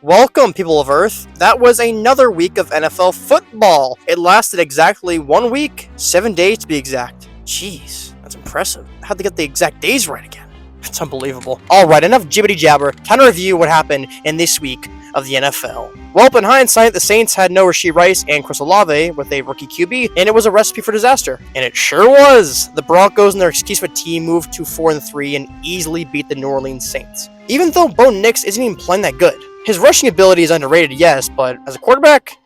Welcome, people of Earth. That was another week of NFL football. It lasted exactly 1 week, 7 days to be exact. Jeez, that's impressive. I had to get the exact days right again. It's unbelievable. Alright, enough jibbity jabber. Time to review what happened in this week of the NFL. Well, in hindsight, the Saints had no Rashee Rice and Chris Olave with a rookie QB, and it was a recipe for disaster. And it sure was. The Broncos and their excuse for team moved to 4-3 and easily beat the New Orleans Saints. Even though Bo Nix isn't even playing that good. His rushing ability is underrated, yes, but as a quarterback,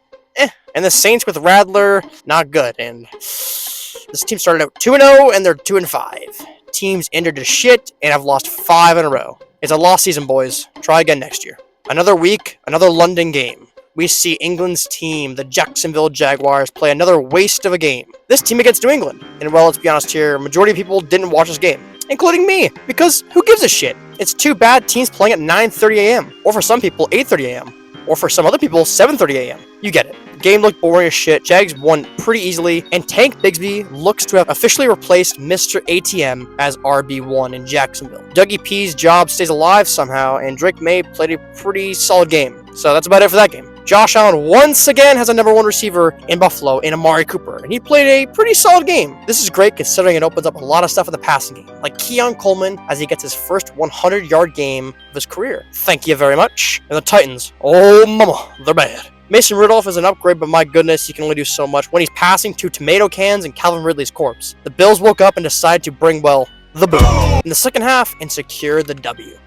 And the Saints with Radler, not good. And this team started out 2-0, and they're 2-5. Teams injured to shit, and have lost 5 in a row. It's a lost season, boys. Try again next year. Another week, another London game. We see England's team, the Jacksonville Jaguars, play another waste of a game. This team against New England. And well, let's be honest here, majority of people didn't watch this game, including me, because who gives a shit? It's two bad teams playing at 9:30 a.m., or for some people, 8:30 a.m., or for some other people, 7:30 a.m. You get it. Game looked boring as shit, Jags won pretty easily, and Tank Bigsby looks to have officially replaced Mr. ATM as RB1 in Jacksonville. Dougie P's job stays alive somehow, and Drake May played a pretty solid game. So that's about it for that game. Josh Allen once again has a number 1 receiver in Buffalo in Amari Cooper, and he played a pretty solid game. This is great considering it opens up a lot of stuff in the passing game, like Keon Coleman as he gets his first 100-yard game of his career. Thank you very much. And the Titans, oh mama, they're bad. Mason Rudolph is an upgrade, but my goodness, he can only do so much when he's passing to tomato cans and Calvin Ridley's corpse. The Bills woke up and decided to bring, well, the boom in the second half and secure the W.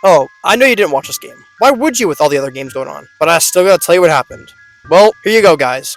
Oh, I know you didn't watch this game. Why would you with all the other games going on? But I still gotta tell you what happened. Well, here you go, guys.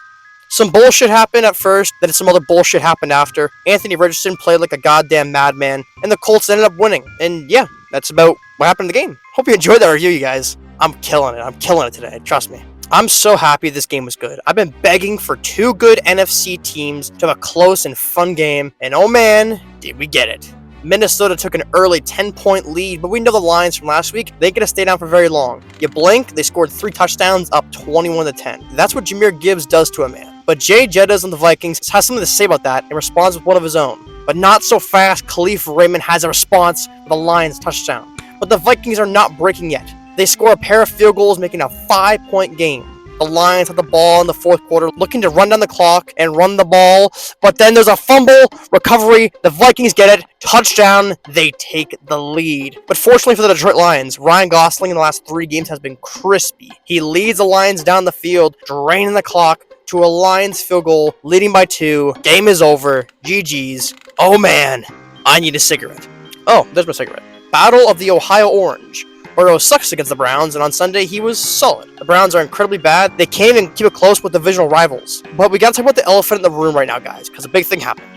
Some bullshit happened at first, then some other bullshit happened after. Anthony Richardson played like a goddamn madman, and the Colts ended up winning. And yeah, that's about what happened in the game. Hope you enjoyed that review, you guys. I'm killing it today, trust me. I'm so happy this game was good. I've been begging for 2 good NFC teams to have a close and fun game, and oh man, did we get it. Minnesota took an early 10-point lead, but we know the Lions from last week, they ain't gonna stay down for very long. You blink, they scored 3 touchdowns, up 21-10. That's what Jahmyr Gibbs does to a man. But Jay Jettas on the Vikings has something to say about that and responds with one of his own. But not so fast, Khalif Raymond has a response with a Lions touchdown. But the Vikings are not breaking yet. They score a pair of field goals, making a 5-point game. The Lions have the ball in the fourth quarter, looking to run down the clock and run the ball. But then there's a fumble, recovery, the Vikings get it, touchdown, they take the lead. But fortunately for the Detroit Lions, Ryan Gosling in the last 3 games has been crispy. He leads the Lions down the field, draining the clock to a Lions field goal, leading by 2. Game is over. GG's. Oh man, I need a cigarette. Oh, there's my cigarette. Battle of the Ohio Orange. Burrow sucks against the Browns, and on Sunday, he was solid. The Browns are incredibly bad. They can't even keep it close with divisional rivals. But we gotta talk about the elephant in the room right now, guys, because a big thing happened.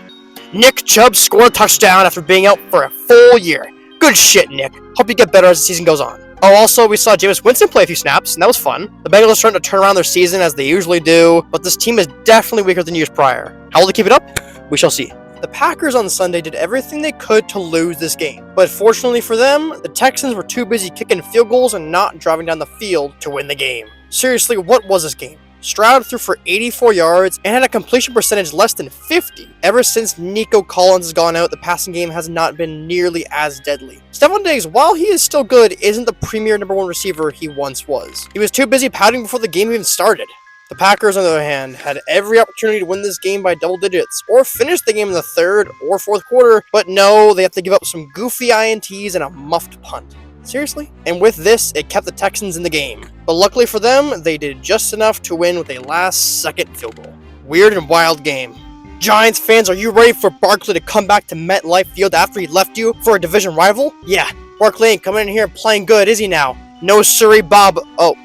Nick Chubb scored a touchdown after being out for a full year. Good shit, Nick. Hope you get better as the season goes on. Oh, also, we saw Jameis Winston play a few snaps, and that was fun. The Bengals are starting to turn around their season as they usually do, but this team is definitely weaker than years prior. How will they keep it up? We shall see. The Packers on Sunday did everything they could to lose this game, but fortunately for them, the Texans were too busy kicking field goals and not driving down the field to win the game. Seriously, what was this game? Stroud threw for 84 yards and had a completion percentage less than 50. Ever since Nico Collins has gone out, the passing game has not been nearly as deadly. Stephon Diggs, while he is still good, isn't the premier number 1 receiver he once was. He was too busy pouting before the game even started. The Packers, on the other hand, had every opportunity to win this game by double digits, or finish the game in the 3rd or 4th quarter, but no, they have to give up some goofy INTs and a muffed punt. Seriously? And with this, it kept the Texans in the game. But luckily for them, they did just enough to win with a last-second field goal. Weird and wild game. Giants fans, are you ready for Barkley to come back to MetLife Field after he left you for a division rival? Yeah, Barkley ain't coming in here playing good, is he now? No siree, Bob. Oh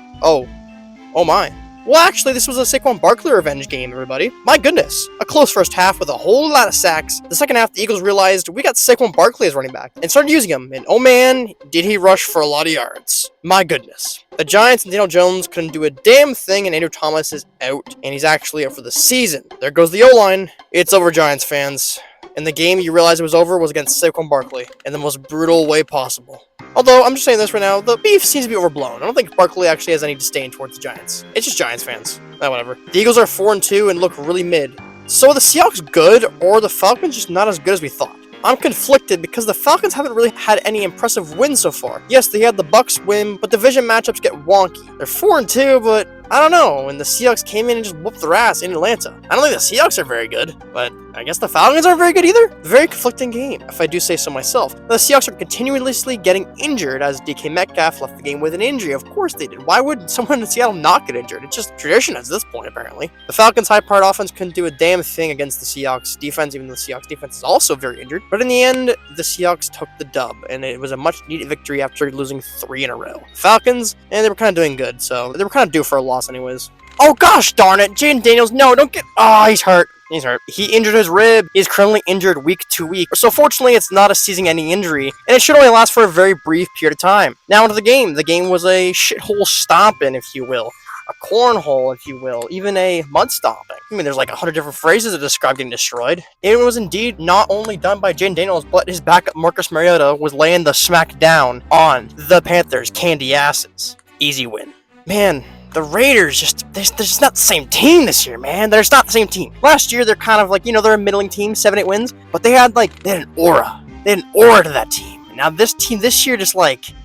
my. Well, actually, this was a Saquon Barkley revenge game, everybody. My goodness. A close first half with a whole lot of sacks. The second half, the Eagles realized we got Saquon Barkley as running back and started using him. And oh man, did he rush for a lot of yards. My goodness. The Giants and Daniel Jones couldn't do a damn thing, and Andrew Thomas is out. And he's actually out for the season. There goes the O-line. It's over, Giants fans. And the game you realized it was over was against Saquon Barkley in the most brutal way possible. Although, I'm just saying this right now, the beef seems to be overblown. I don't think Barkley actually has any disdain towards the Giants. It's just Giants fans. Whatever. The Eagles are 4-2 and look really mid. So are the Seahawks good, or the Falcons just not as good as we thought? I'm conflicted because the Falcons haven't really had any impressive wins so far. Yes, they had the Bucks win, but division matchups get wonky. They're 4-2, but I don't know, and the Seahawks came in and just whooped their ass in Atlanta. I don't think the Seahawks are very good, but I guess the Falcons aren't very good either. Very conflicting game, if I do say so myself. The Seahawks are continuously getting injured as DK Metcalf left the game with an injury. Of course they did. Why would someone in Seattle not get injured? It's just tradition at this point, apparently. The Falcons' high-powered offense couldn't do a damn thing against the Seahawks defense, even though the Seahawks defense is also very injured. But in the end, the Seahawks took the dub, and it was a much-needed victory after losing 3 in a row. Falcons, and they were kind of doing good, so they were kind of due for a loss anyways. Oh gosh darn it, Jaden Daniels, no, don't get, he's hurt. He's hurt. He injured his rib. He's currently injured week to week. So fortunately, it's not a season-ending injury, and it should only last for a very brief period of time. Now into the game. The game was a shithole stomping, if you will. A cornhole, if you will. Even a mud stomping. I mean, there's like 100 different phrases to describe getting destroyed. It was indeed not only done by Jaden Daniels, but his backup Marcus Mariota was laying the smack down on the Panthers' candy asses. Easy win. Man, the Raiders they're just not the same team this year, man. They're just not the same team. Last year, they're kind of like, they're a middling team, 7-8 wins, but they had an aura. They had an aura to that team. Now this team this year, just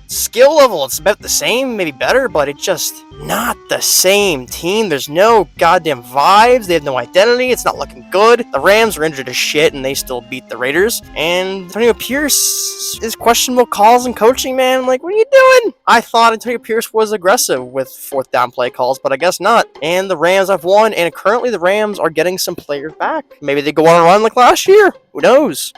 skill level, it's about the same, maybe better, but it's just not the same team. There's no goddamn vibes. They have no identity. It's not looking good. The Rams were injured as shit, and they still beat the Raiders. And Antonio Pierce is questionable calls and coaching, man. What are you doing? I thought Antonio Pierce was aggressive with 4th down play calls, but I guess not. And the Rams have won, and currently the Rams are getting some players back. Maybe they go on a run like last year. Who knows?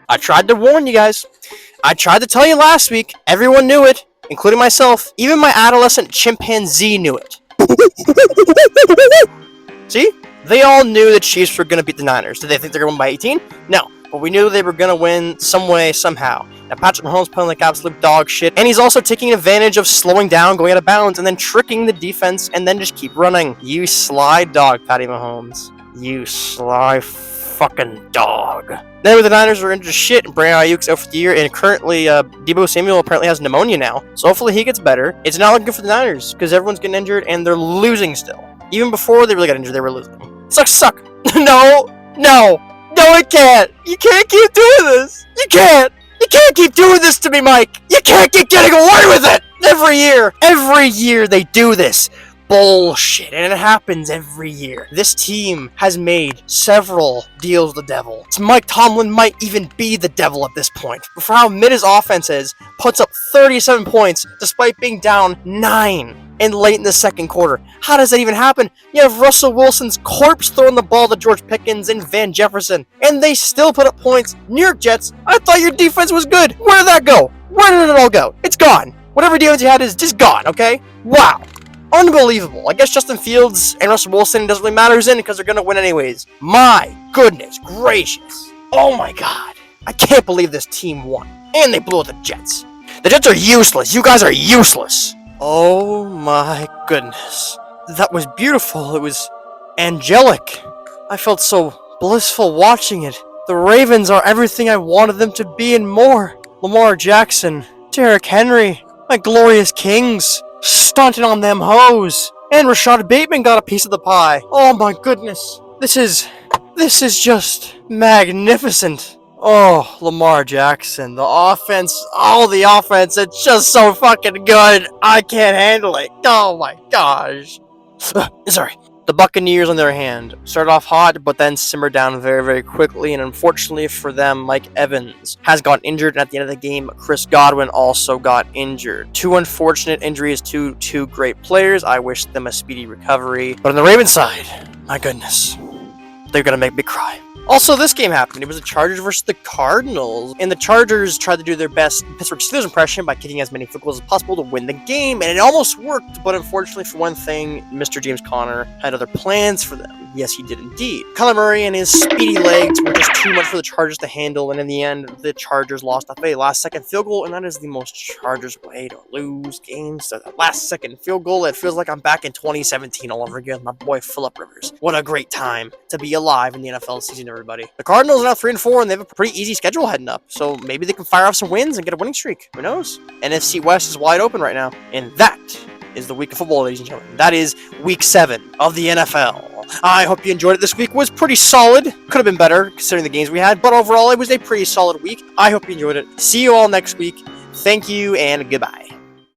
I tried to warn you guys. I tried to tell you last week. Everyone knew it, including myself. Even my adolescent chimpanzee knew it. See? They all knew the Chiefs were going to beat the Niners. Did they think they're going to win by 18? No. But we knew they were going to win some way, somehow. Now, Patrick Mahomes playing like absolute dog shit. And he's also taking advantage of slowing down, going out of bounds, and then tricking the defense, and then just keep running. You sly dog, Patty Mahomes. You sly fucking dog. Then the Niners are into shit, and Brandon Ayuk's out for the year, and currently Deebo Samuel apparently has pneumonia now, so hopefully he gets better. It's not looking good for the Niners, because everyone's getting injured, and they're losing still. Even before they really got injured, they were losing. Suck. No, it can't. You can't keep doing this. You can't keep doing this to me, Mike. You can't keep getting away with it. Every year they do this. Bullshit, and it happens every year. This team has made several deals with the devil. Mike Tomlin might even be the devil at this point. For how mid his offense is, puts up 37 points despite being down 9 and late in the second quarter. How does that even happen? You have Russell Wilson's corpse throwing the ball to George Pickens and Van Jefferson, and they still put up points. New York Jets, I thought your defense was good. Where did that go? Where did it all go? It's gone. Whatever defense you had is just gone, okay? Wow. Unbelievable. I guess Justin Fields and Russell Wilson doesn't really matter who's in because they're going to win anyways. My goodness gracious. Oh my god. I can't believe this team won. And they blew out the Jets. The Jets are useless. You guys are useless. Oh my goodness. That was beautiful. It was angelic. I felt so blissful watching it. The Ravens are everything I wanted them to be and more. Lamar Jackson, Derrick Henry, my glorious Kings. Stunting on them hoes. And Rashad Bateman got a piece of the pie. Oh my goodness. This is just magnificent. Oh, Lamar Jackson. The offense, it's just so fucking good. I can't handle it. Oh my gosh. Sorry. The Buccaneers, on the other hand, started off hot, but then simmered down very, very quickly, and unfortunately for them, Mike Evans has got injured, and at the end of the game, Chris Godwin also got injured. 2 unfortunate injuries to 2 great players. I wish them a speedy recovery. But on the Ravens side, my goodness, they're gonna make me cry. Also, this game happened. It was the Chargers versus the Cardinals, and the Chargers tried to do their best Pittsburgh Steelers impression by kicking as many field goals as possible to win the game, and it almost worked, but unfortunately for one thing, Mr. James Conner had other plans for them. Yes, he did indeed. Kyler Murray and his speedy legs were just too much for the Chargers to handle, and in the end, the Chargers lost off a last-second field goal, and that is the most Chargers way to lose games. So the last-second field goal, it feels like I'm back in 2017 all over again. My boy Phillip Rivers. What a great time to be alive in the NFL season, everybody. The Cardinals are now 3-4, and they have a pretty easy schedule heading up, so maybe they can fire off some wins and get a winning streak. Who knows? NFC West is wide open right now, and that is the week of football, ladies and gentlemen. That is week 7 of the NFL. I hope you enjoyed it. This week was pretty solid. Could have been better considering the games we had, but overall it was a pretty solid week. I hope you enjoyed it. See you all next week. Thank you and goodbye.